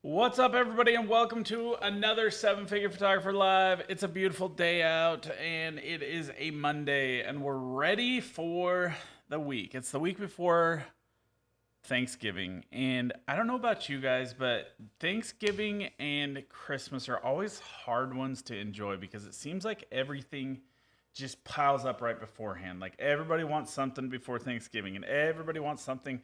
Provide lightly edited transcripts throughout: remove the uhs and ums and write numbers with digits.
What's up, everybody, and welcome to another Seven Figure Photographer Live. It's a beautiful day out, and it is a Monday, and we're ready for the week. It's the week before Thanksgiving, and I don't know about you guys, but Thanksgiving and Christmas are always hard ones to enjoy because it seems like everything just piles up right beforehand. Like everybody wants something before Thanksgiving, and everybody wants something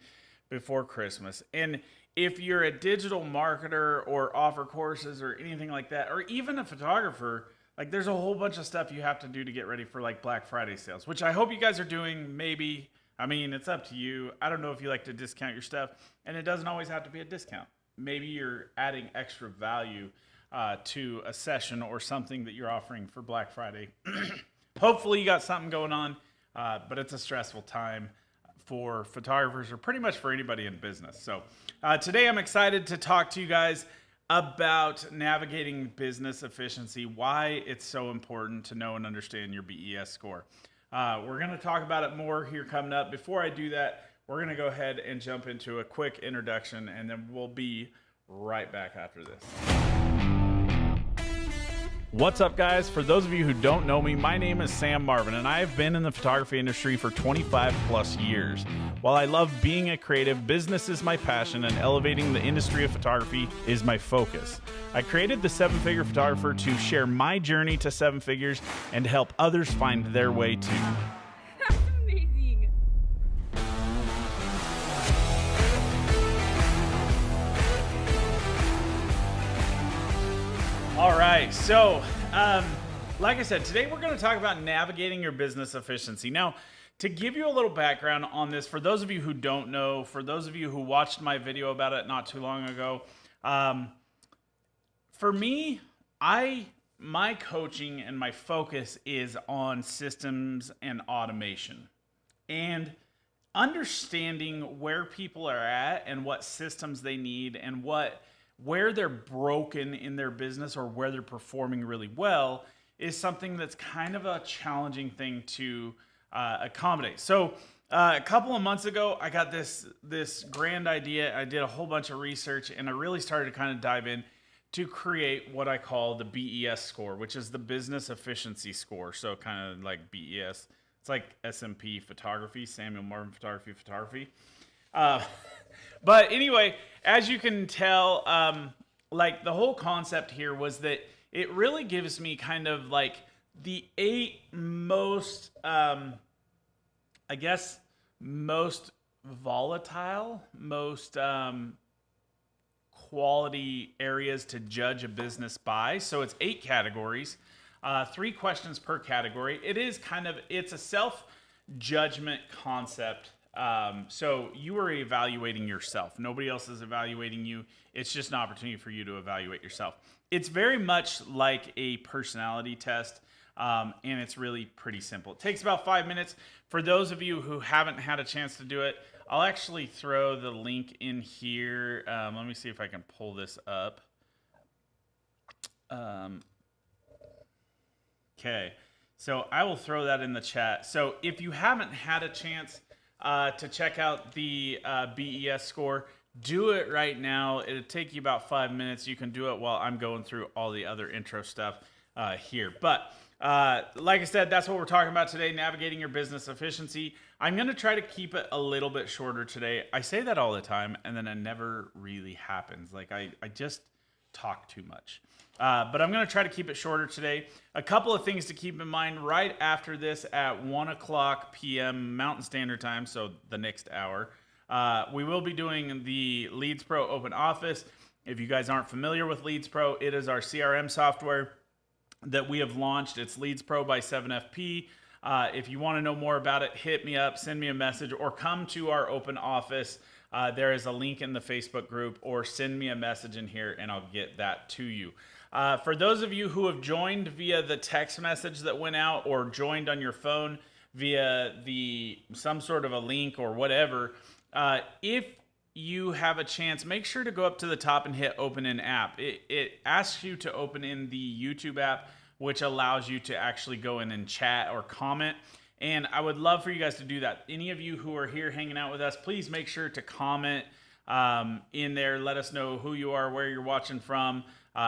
before Christmas. And if you're a digital marketer or offer courses or anything like that, or even a photographer, like there's a whole bunch of stuff you have to do to get ready for like Black Friday sales, which I hope you guys are doing. Maybe, I mean, it's up to you. I don't know if you like to discount your stuff, and it doesn't always have to be a discount. Maybe you're adding extra value to a session or something that you're offering for Black Friday. Hopefully you got something going on, but it's a stressful time for photographers or pretty much for anybody in business. So today I'm excited to talk to you guys about navigating business efficiency, why it's so important to know and understand your BES score. We're going to talk about it more here coming up. Before I do that, we're going to go ahead and jump into a quick introduction, and then we'll be right back after this. What's up, guys? For those of you who don't know me, my name is Sam Marvin, and I have been in the photography industry for 25 plus years. While I love being a creative, business is my passion, and elevating the industry of photography is my focus. I created the Seven Figure Photographer to share my journey to seven figures and to help others find their way too. That's amazing. All right, so like I said, today we're going to talk about navigating your business efficiency. Now, to give you a little background on this, for those of you who don't know, for those of you who watched my video about it not too long ago, for me, my coaching and my focus is on systems and automation and understanding where people are at and what systems they need and where they're broken in their business or where they're performing really well is something that's kind of a challenging thing to accommodate. So a couple of months ago, I got this grand idea. I did a whole bunch of research, and I really started to kind of dive in to create what I call the BES score, which is the business efficiency score. So kind of like BES. It's like SMP photography, Samuel Marvin photography. But anyway, as you can tell, like the whole concept here was that it really gives me kind of like the 8 most, most volatile, most quality areas to judge a business by. So it's 8 categories, 3 questions per category. It's a self-judgment concept. So you are evaluating yourself. Nobody else is evaluating you. It's just an opportunity for you to evaluate yourself. It's very much like a personality test, and it's really pretty simple. It takes about 5 minutes. For those of you who haven't had a chance to do it, I'll actually throw the link in here. Let me see if I can pull this up. Okay, so I will throw that in the chat. So if you haven't had a chance to check out the BES score, do it right now. It'll take you about 5 minutes. You can do it while I'm going through all the other intro stuff here. But like I said, that's what we're talking about today, navigating your business efficiency. I'm going to try to keep it a little bit shorter today. I say that all the time, and then it never really happens. Like I just talk too much. But I'm going to try to keep it shorter today. A couple of things to keep in mind right after this at 1 o'clock p.m. Mountain Standard Time, so the next hour. We will be doing the Leads Pro Open Office. If you guys aren't familiar with Leads Pro, it is our CRM software that we have launched. It's Leads Pro by 7FP. If you want to know more about it, hit me up, send me a message, or come to our open office. There is a link in the Facebook group, or send me a message in here and I'll get that to you. For those of you who have joined via the text message that went out or joined on your phone via some sort of a link or whatever, if you have a chance, make sure to go up to the top and hit open in app. It asks you to open in the YouTube app, which allows you to actually go in and chat or comment. And I would love for you guys to do that. Any of you who are here hanging out with us, please make sure to comment in there. Let us know who you are, where you're watching from.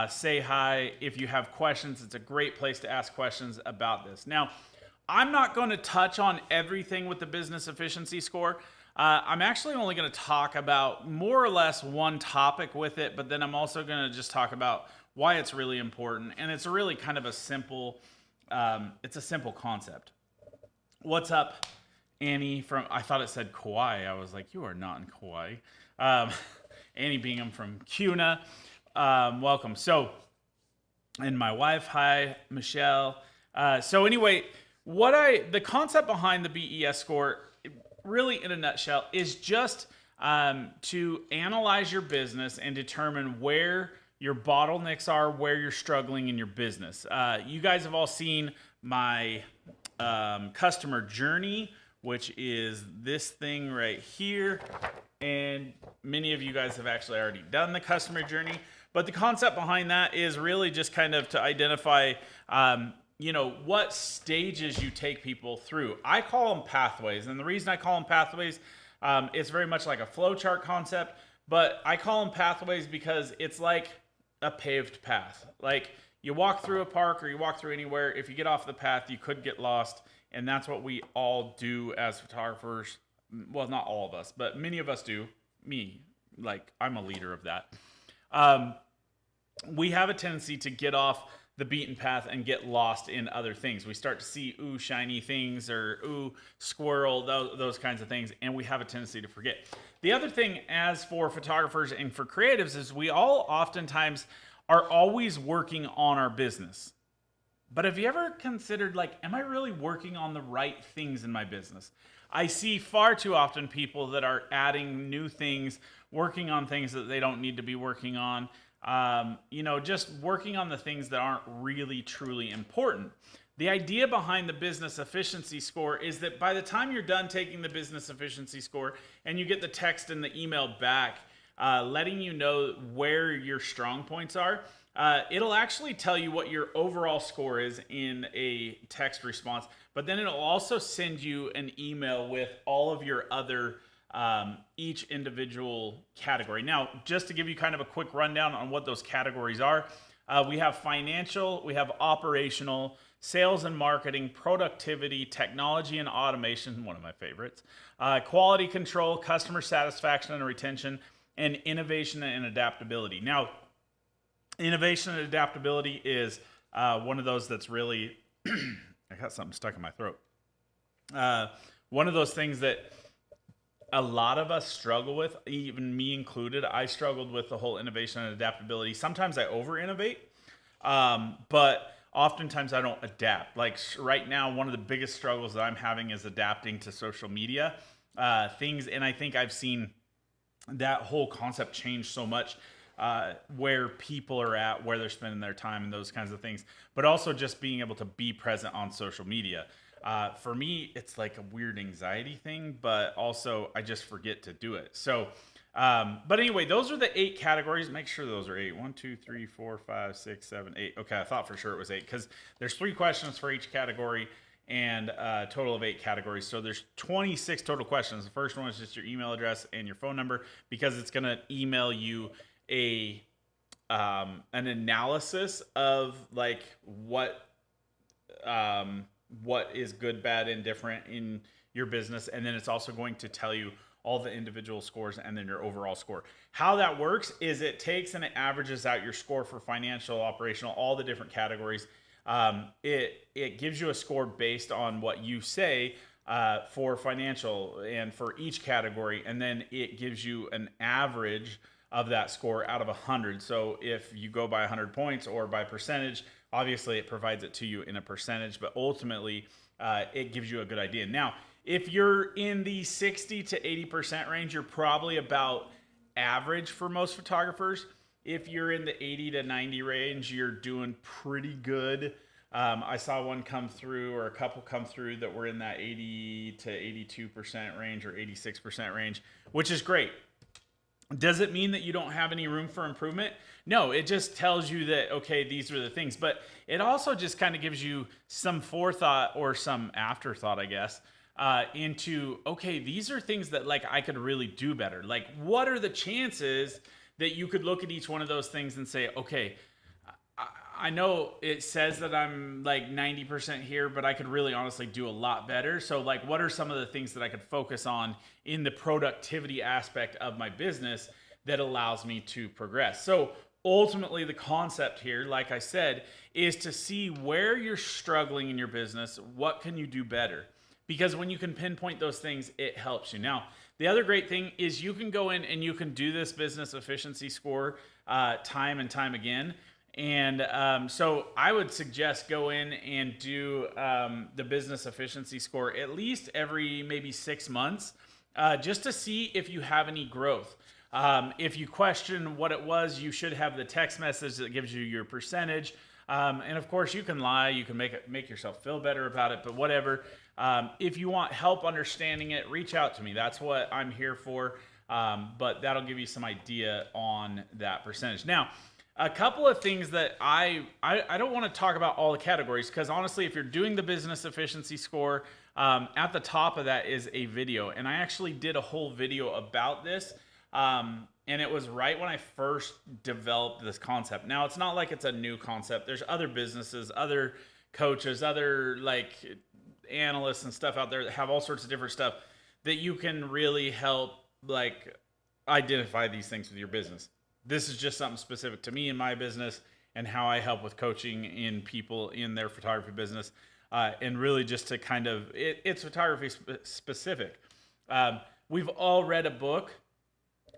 Say hi. If you have questions, it's a great place to ask questions about this. Now, I'm not going to touch on everything with the business efficiency score. I'm actually only going to talk about more or less one topic with it, but then I'm also going to just talk about why it's really important. And it's really kind of a simple, it's a simple concept. What's up, Annie from, I thought it said Kauai. I was like, you are not in Kauai. Annie Bingham from CUNA. Welcome. So, and my wife, hi, Michelle. So anyway, the concept behind the BES score, really in a nutshell, is just to analyze your business and determine where your bottlenecks are, where you're struggling in your business. You guys have all seen my customer journey, which is this thing right here. And many of you guys have actually already done the customer journey. But the concept behind that is really just kind of to identify what stages you take people through. I call them pathways. And the reason I call them pathways, it's very much like a flowchart concept, but I call them pathways because it's like a paved path. Like you walk through a park or you walk through anywhere, if you get off the path, you could get lost. And that's what we all do as photographers. Well, not all of us, but many of us do. Me, like I'm a leader of that. We have a tendency to get off the beaten path and get lost in other things. We start to see, ooh, shiny things, or ooh, squirrel, those kinds of things, and we have a tendency to forget. The other thing, as for photographers and for creatives, is we all oftentimes are always working on our business. But have you ever considered, like, am I really working on the right things in my business? I see far too often people that are adding new things, working on things that they don't need to be working on. Just working on the things that aren't really truly important. The idea behind the business efficiency score is that by the time you're done taking the business efficiency score and you get the text and the email back, letting you know where your strong points are, it'll actually tell you what your overall score is in a text response, but then it'll also send you an email with all of your other each individual category. Now, just to give you kind of a quick rundown on what those categories are, we have financial, we have operational, sales and marketing, productivity, technology and automation, one of my favorites, quality control, customer satisfaction and retention, and innovation and adaptability. Now, innovation and adaptability is one of those that's really, I got something stuck in my throat. One of those things that a lot of us struggle with, even me included. I struggled with the whole innovation and adaptability. Sometimes I over-innovate, but oftentimes I don't adapt. Like right now, one of the biggest struggles that I'm having is adapting to social media things, and I think I've seen that whole concept change so much, where people are at, where they're spending their time, and those kinds of things, but also just being able to be present on social media. For me, it's like a weird anxiety thing, but also I just forget to do it. So, but anyway, those are the 8 categories. Make sure those are 8. 1, 2, 3, 4, 5, 6, 7, 8. Okay, I thought for sure it was 8 because there's 3 questions for each category and a total of 8 categories. So there's 26 total questions. The first one is just your email address and your phone number because it's going to email you an analysis of like what is good, bad, and different in your business. And then it's also going to tell you all the individual scores and then your overall score. How that works is it takes and it averages out your score for financial, operational, all the different categories. It gives you a score based on what you say for financial and for each category. And then it gives you an average of that score out of 100. So if you go by 100 points or by percentage, obviously it provides it to you in a percentage, but ultimately it gives you a good idea. Now, if you're in the 60 to 80% range, you're probably about average for most photographers. If you're in the 80 to 90 range, you're doing pretty good. I saw one come through, or a couple come through that were in that 80 to 82% range or 86% range, which is great. Does it mean that you don't have any room for improvement? No, it just tells you that, okay, these are the things. But it also just kind of gives you some forethought or some afterthought, I guess, into, okay, these are things that like I could really do better. Like, what are the chances that you could look at each one of those things and say, okay, I know it says that I'm like 90% here, but I could really honestly do a lot better. So, like, what are some of the things that I could focus on in the productivity aspect of my business that allows me to progress? So, ultimately, the concept here, like I said, is to see where you're struggling in your business. What can you do better? Because when you can pinpoint those things, it helps you. Now, the other great thing is you can go in and you can do this business efficiency score time and time again. And so I would suggest go in and do the business efficiency score at least every maybe 6 months, just to see if you have any growth. If you question what it was, you should have the text message that gives you your percentage. And of course, you can lie, you can make yourself feel better about it, but whatever. If you want help understanding it, reach out to me. That's what I'm here for. But that'll give you some idea on that percentage. Now, a couple of things that I don't want to talk about all the categories, because honestly, if you're doing the business efficiency score, at the top of that is a video. And I actually did a whole video about this. And it was right when I first developed this concept. Now, it's not like it's a new concept. There's other businesses, other coaches, other like analysts and stuff out there that have all sorts of different stuff that you can really help like identify these things with your business. This is just something specific to me and my business and how I help with coaching in people in their photography business. And really just to kind of, it's photography specific. We've all read a book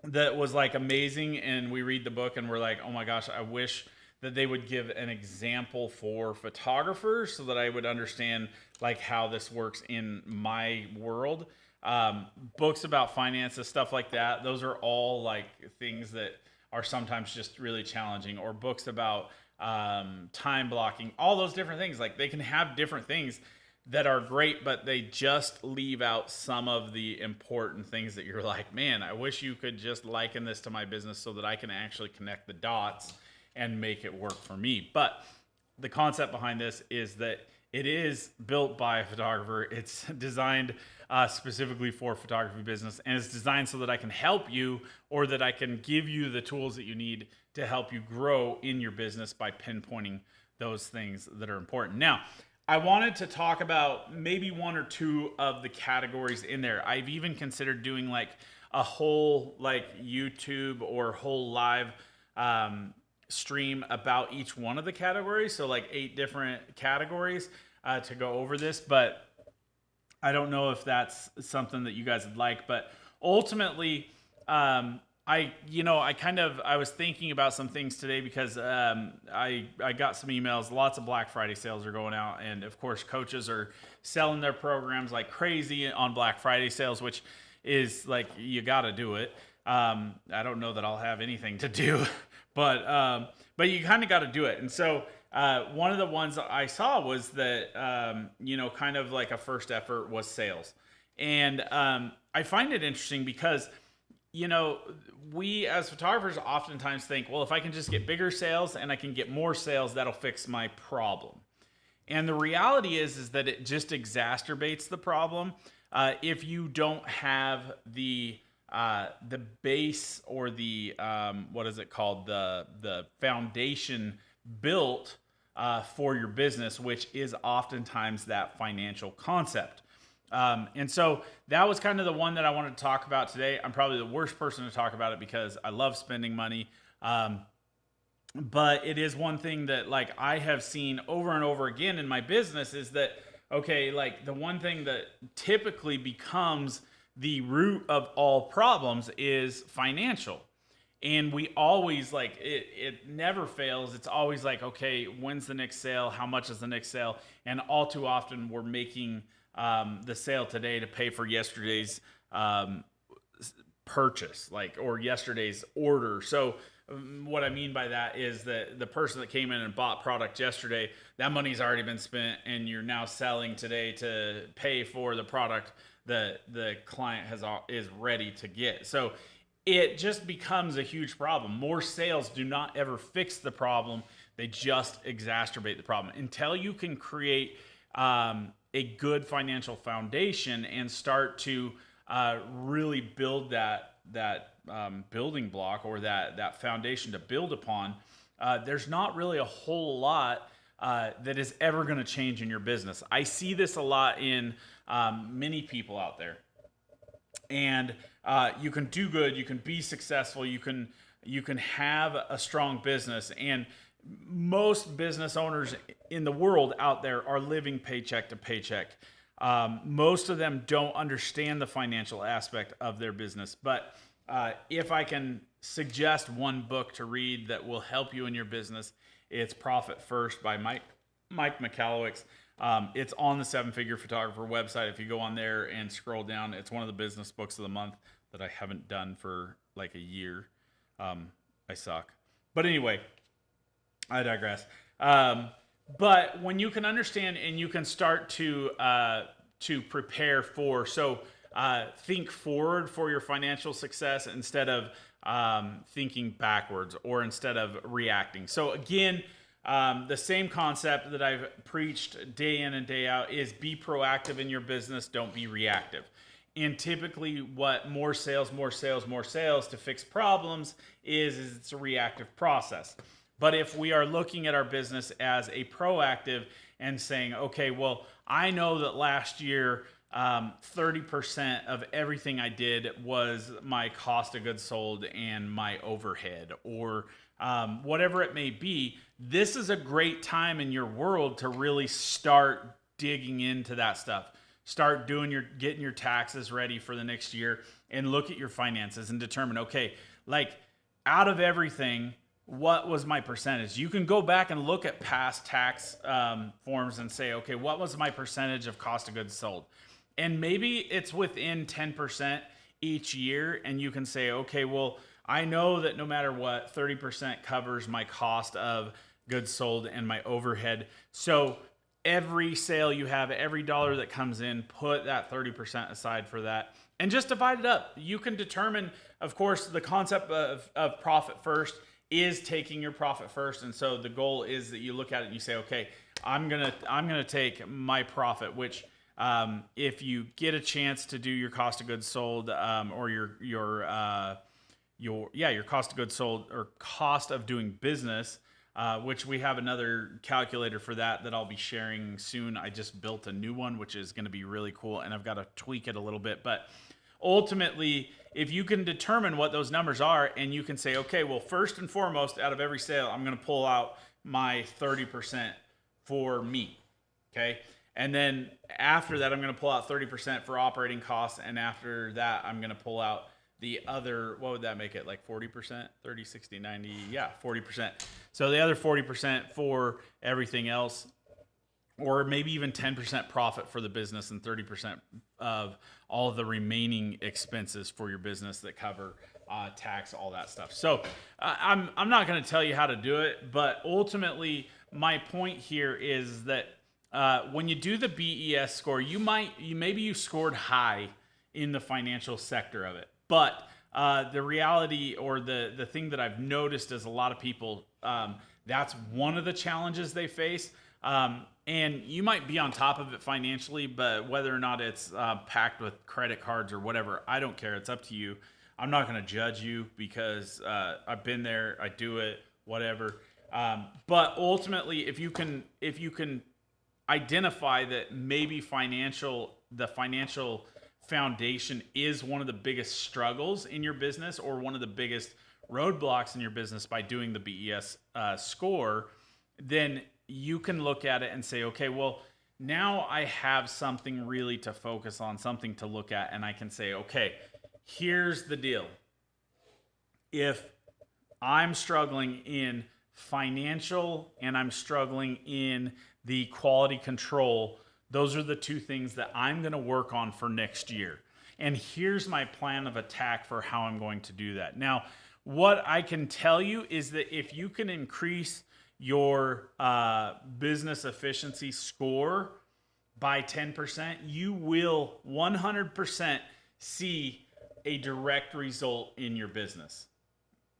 that was like amazing, and we read the book and we're like, oh my gosh, I wish that they would give an example for photographers so that I would understand like how this works in my world. Books about finances, stuff like that. Those are all like things that are sometimes just really challenging, or books about time blocking, all those different things. Like they can have different things that are great, but they just leave out some of the important things that you're like, man, I wish you could just liken this to my business so that I can actually connect the dots and make it work for me. But the concept behind this is that it is built by a photographer. It's designed specifically for photography business, and it's designed so that I can help you, or that I can give you the tools that you need to help you grow in your business by pinpointing those things that are important. Now, I wanted to talk about maybe one or two of the categories in there. I've even considered doing like a whole like YouTube or whole live stream about each one of the categories. So like 8 different categories to go over this, but I don't know if that's something that you guys would like. But ultimately, I was thinking about some things today because I got some emails. Lots of Black Friday sales are going out, and of course, coaches are selling their programs like crazy on Black Friday sales, which is like you got to do it. I don't know that I'll have anything to do, but you kind of got to do it. And so one of the ones I saw was that kind of like a first effort was sales, and I find it interesting because we as photographers oftentimes think, well, if I can just get bigger sales and I can get more sales, that'll fix my problem. And the reality is that it just exacerbates the problem if you don't have the base, or the what is it called, the foundation built for your business, which is oftentimes that financial concept. And so that was kind of the one that I wanted to talk about today. I'm probably the worst person to talk about it because I love spending money. But it is one thing that like I have seen over and over again in my business is that, okay, like the one thing that typically becomes the root of all problems is financial. And we always like, it never fails. It's always like, okay, when's the next sale? How much is the next sale? And all too often we're making the sale today to pay for yesterday's purchase, like, or yesterday's order. So what I mean by that is that the person that came in and bought product yesterday, that money's already been spent, and you're now selling today to pay for the product that the client is ready to get. So it just becomes a huge problem. More sales do not ever fix the problem. They just exacerbate the problem. Until you can create a good financial foundation and start to really build that building block, or that foundation to build upon, there's not really a whole lot that is ever going to change in your business. I see this a lot in many people out there. And you can do good, you can be successful, you can have a strong business. And most business owners in the world out there are living paycheck to paycheck. Most of them don't understand the financial aspect of their business. But if I can suggest one book to read that will help you in your business, it's Profit First by Mike McAllowicz. It's on the Seven Figure Photographer website. If you go on there and scroll down, it's one of the business books of the month that I haven't done for like a year. I suck. But anyway, I digress. But when you can understand and you can start to prepare for, think forward for your financial success instead of thinking backwards, or instead of reacting. So again, the same concept that I've preached day in and day out is be proactive in your business, don't be reactive. And typically what more sales to fix problems is it's a reactive process. But if we are looking at our business as a proactive and saying, okay, well, I know that last year 30% of everything I did was my cost of goods sold and my overhead, or whatever it may be, this is a great time in your world to really start digging into that stuff. Start getting your taxes ready for the next year, and look at your finances and determine, okay, like out of everything, what was my percentage? You can go back and look at past tax forms and say, okay, what was my percentage of cost of goods sold? And maybe it's within 10% each year, and you can say, okay, well, I know that no matter what, 30% covers my cost of goods sold and my overhead. So every sale you have, every dollar that comes in, put that 30% aside for that and just divide it up. You can determine, of course, the concept of profit first is taking your profit first. And so the goal is that you look at it and you say, okay, I'm gonna take my profit, which if you get a chance to do your cost of goods sold, or your cost of goods sold, or cost of doing business, which we have another calculator for that I'll be sharing soon. I just built a new one, which is going to be really cool, and I've got to tweak it a little bit. But ultimately, if you can determine what those numbers are, and you can say, okay, well, first and foremost, out of every sale, I'm going to pull out my 30% for me, okay? And then after that, I'm going to pull out 30% for operating costs, and after that, I'm going to pull out the other, what would that make it, like 40%? 30, 60, 90, yeah, 40%. So the other 40% for everything else, or maybe even 10% profit for the business and 30% of all of the remaining expenses for your business that cover tax, all that stuff. So I'm not going to tell you how to do it, but ultimately my point here is that when you do the BES score, maybe you scored high in the financial sector of it. But the reality, or the thing that I've noticed is a lot of people, that's one of the challenges they face. And you might be on top of it financially, but whether or not it's packed with credit cards or whatever, I don't care. It's up to you. I'm not going to judge you because I've been there. I do it, whatever. But ultimately, if you can identify that maybe the financial foundation is one of the biggest struggles in your business, or one of the biggest roadblocks in your business by doing the BES score, then you can look at it and say, okay, well, now I have something really to focus on, something to look at, and I can say, okay, here's the deal. If I'm struggling in financial and I'm struggling in the quality control, those are the two things that I'm going to work on for next year. And here's my plan of attack for how I'm going to do that. Now, what I can tell you is that if you can increase your business efficiency score by 10%, you will 100% see a direct result in your business.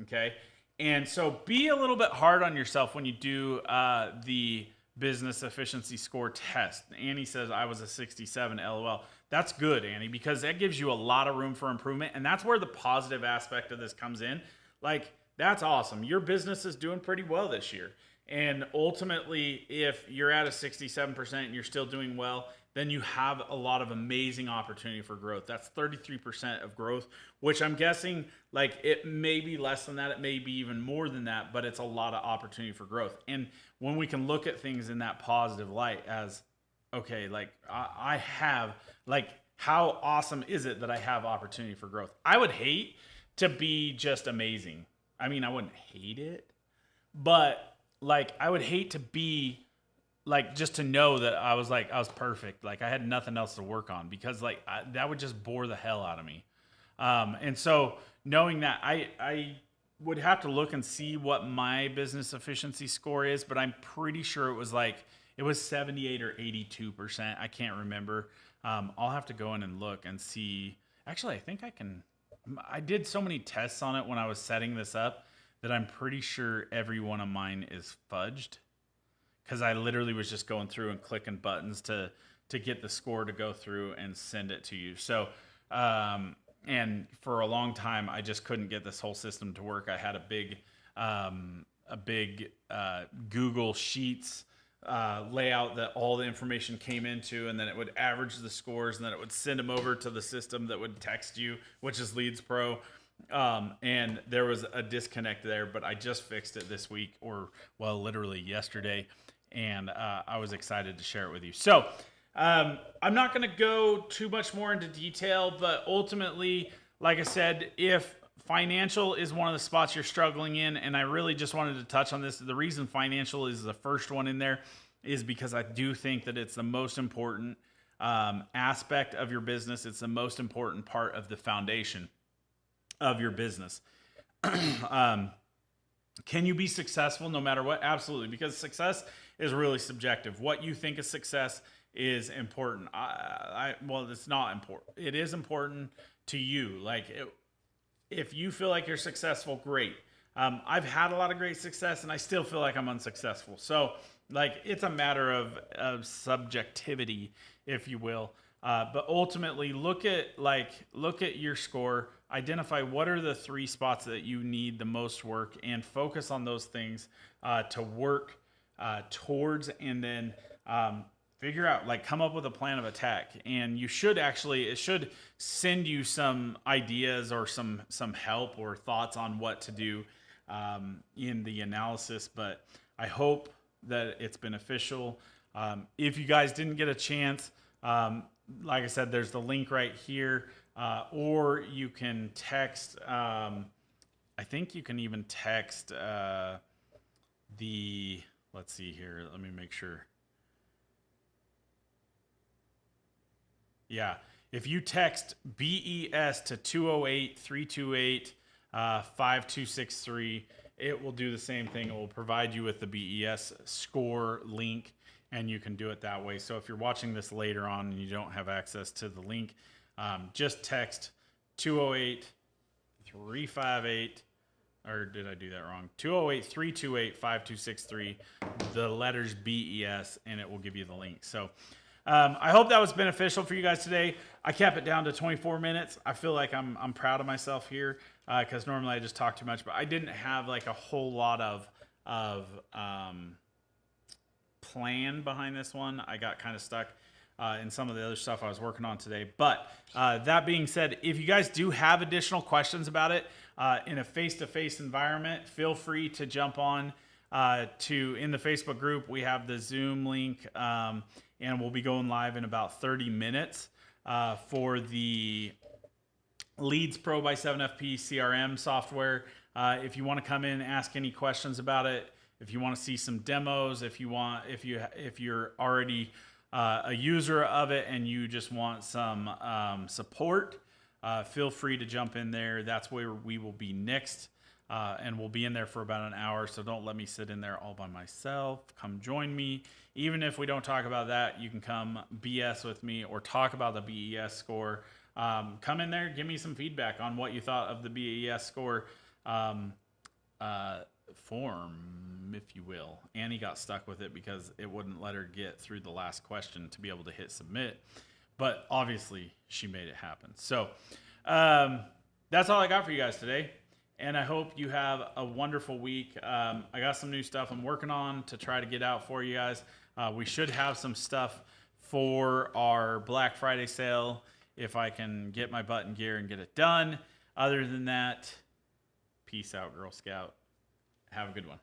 Okay? And so be a little bit hard on yourself when you do the business efficiency score test. Annie says I was a 67, LOL. That's good, Annie, because that gives you a lot of room for improvement. And that's where the positive aspect of this comes in. Like, that's awesome. Your business is doing pretty well this year. And ultimately, if you're at a 67% and you're still doing well, then you have a lot of amazing opportunity for growth. That's 33% of growth, which I'm guessing, like, it may be less than that. It may be even more than that, but it's a lot of opportunity for growth. And when we can look at things in that positive light as, okay, like, I have, like, how awesome is it that I have opportunity for growth? I would hate to be just amazing. I mean, I wouldn't hate it, but like, I would hate to be like, just to know that I was perfect. Like, I had nothing else to work on, because like that would just bore the hell out of me. And so knowing that, I would have to look and see what my business efficiency score is, but I'm pretty sure it was 78 or 82%. I can't remember. I'll have to go in and look and see. Actually, I think I did so many tests on it when I was setting this up that I'm pretty sure every one of mine is fudged, because I literally was just going through and clicking buttons to get the score to go through and send it to you. So, and for a long time, I just couldn't get this whole system to work. I had a big Google Sheets layout that all the information came into, and then it would average the scores, and then it would send them over to the system that would text you, which is Leads Pro. And there was a disconnect there, but I just fixed it this week, or well, literally yesterday. And I was excited to share it with you. So I'm not going to go too much more into detail, but ultimately, like I said, if financial is one of the spots you're struggling in, and I really just wanted to touch on this, the reason financial is the first one in there is because I do think that it's the most important aspect of your business. It's the most important part of the foundation of your business. Can you be successful no matter what? Absolutely, because success is really subjective. What you think is success is important. Well, it's not important. It is important to you. Like, if you feel like you're successful, great. I've had a lot of great success, and I still feel like I'm unsuccessful. So, like, it's a matter of subjectivity, if you will. But ultimately, look at your score. Identify what are the 3 spots that you need the most work, and focus on those things to work towards, and then figure out, like, come up with a plan of attack. And it should send you some ideas or some help or thoughts on what to do in the analysis. But I hope that it's beneficial. If you guys didn't get a chance, like I said, there's the link right here. Or you can text, I think you can even text let's see here, let me make sure. Yeah, if you text BES to 208-328-5263, it will do the same thing. It will provide you with the BES score link, and you can do it that way. So if you're watching this later on and you don't have access to the link, just text 208-358, or did I do that wrong? 208-328-5263, the letters BES, and it will give you the link. So I hope that was beneficial for you guys today. I kept it down to 24 minutes. I feel like I'm proud of myself here, because normally I just talk too much, but I didn't have like a whole lot of plan behind this one. I got kind of stuck in some of the other stuff I was working on today. But that being said, if you guys do have additional questions about it in a face-to-face environment, feel free to jump on in the Facebook group. We have the Zoom link, and we'll be going live in about 30 minutes for the Leads Pro by 7FP CRM software. If you want to come in and ask any questions about it, if you want to see some demos, if you're already a user of it and you just want some support, feel free to jump in there. That's where we will be next, and we'll be in there for about an hour, so don't let me sit in there all by myself. Come join me. Even if we don't talk about that, you can come BS with me or talk about the BES score. Come in there, give me some feedback on what you thought of the BES score form. if you will. Annie got stuck with it because it wouldn't let her get through the last question to be able to hit submit. But obviously, she made it happen. So that's all I got for you guys today. And I hope you have a wonderful week. I got some new stuff I'm working on to try to get out for you guys. We should have some stuff for our Black Friday sale if I can get my butt in gear and get it done. Other than that, peace out, Girl Scout. Have a good one.